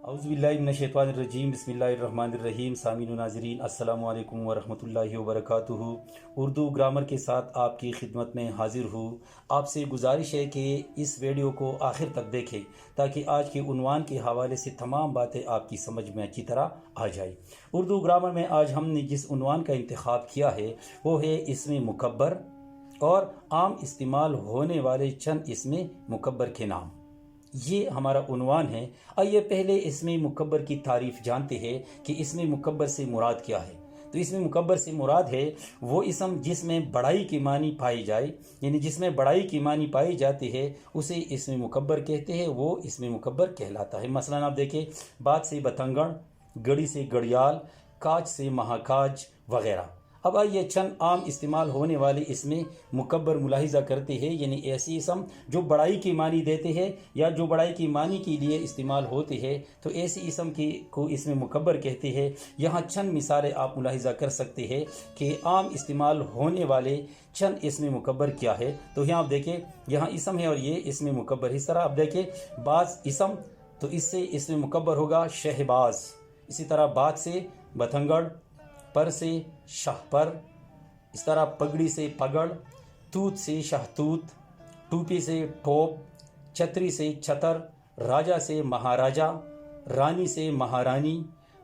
औज़ुबिल्लाहिमिनश्शैतानिर्रजीम बिस्मिल्लाहिर्रहमानिर्रहीम। सामीन व नाज़रीन अस्सलामु अलैकुम व रहमतुल्लाहि व बरकातुहू। उर्दू ग्रामर के साथ आपकी खिदमत में हाजिर हूँ। आपसे गुजारिश है कि इस वीडियो को आखिर तक देखें ताकि आज के उन्वान के हवाले से तमाम बातें आपकी समझ में अच्छी तरह आ जाए। उर्दू ग्रामर में आज हमने जिस उन्वान का इंतखाब किया है वो है इसमें मुकब्बर और आम इस्तेमाल होने वाले चंद इसमें मुकब्बर के नाम। ये हमारा उन्वान है। आइए पहले इसमें मुकब्बर की तारीफ़ जानते हैं कि इसमें मुकब्बर से मुराद क्या है। तो इसमें मुकब्बर से मुराद है वो इसम जिसमें बड़ाई की मानी पाई जाए, यानी जिसमें बड़ाई की मानी पाई जाती है उसे इसमें मुकब्बर कहते हैं, वो इसमें मुकब्बर कहलाता है। मसलन आप देखें, बात से बतंगड़, गड़ी से गड़ियाल, काज से महाकाज वगैरह। अब आइए चंद आम इस्तेमाल होने वाले इसमें मुकब्बर मुलाहिजा करते हैं, यानी ऐसी इसम जो बड़ाई की मानी देते हैं या जो बड़ाई की मानी के लिए इस्तेमाल होते हैं, तो ऐसी इसम की को इसमें मुकब्बर कहते हैं। यहाँ चंद मिसालें आप मुलाहिजा कर सकते हैं कि आम इस्तेमाल होने वाले चंद इसमें मुकब्बर क्या है। तो यहाँ आप देखें, यहाँ इसम है और ये इसमें मुकब्बर। इस तरह आप देखें, बाज इसम, तो इससे इसमें मुकब्बर होगा शहबाज। इसी तरह बात से बतंगड़, पर से शाहपर, इस तरह पगड़ी से पगड़, तूत से शाहतूत, टूपी से टोप, छतरी से छतर, राजा से महाराजा, रानी से महारानी,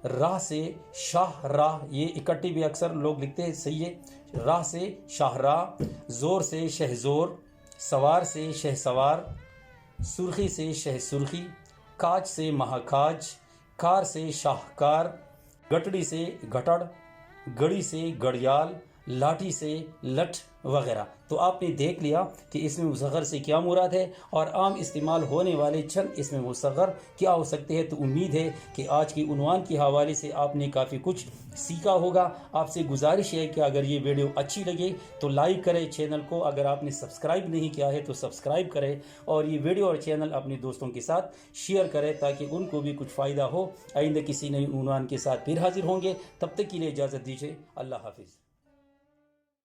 राह से शाह राह, ये इकट्ठी भी अक्सर लोग लिखते हैं, सही है। राह से शाहराह, जोर से शहजोर, सवार से शहसवार, सुर्खी से शह सुर्खी, काज से महाकाज, कार से शाहकार, गटड़ी से गटड़, गड़ी से गड़ियाल, लाठी से लठ वगैरह। तो आपने देख लिया कि इसमें मुसग़र से क्या मुराद है और आम इस्तेमाल होने वाले चंद इसमें मुसग़र क्या हो सकते हैं। तो उम्मीद है कि आज की उन्वान के हवाले से आपने काफ़ी कुछ सीखा होगा। आपसे गुजारिश है कि अगर ये वीडियो अच्छी लगे तो लाइक करें, चैनल को अगर आपने सब्सक्राइब नहीं किया है तो सब्सक्राइब करें और ये वीडियो और चैनल अपने दोस्तों के साथ शेयर करें ताकि उनको भी कुछ फ़ायदा हो। आइंदा किसी नई उन्वान के साथ फिर हाजिर होंगे, तब तक के लिए इजाज़त दीजिए। अल्लाह हाफिज़।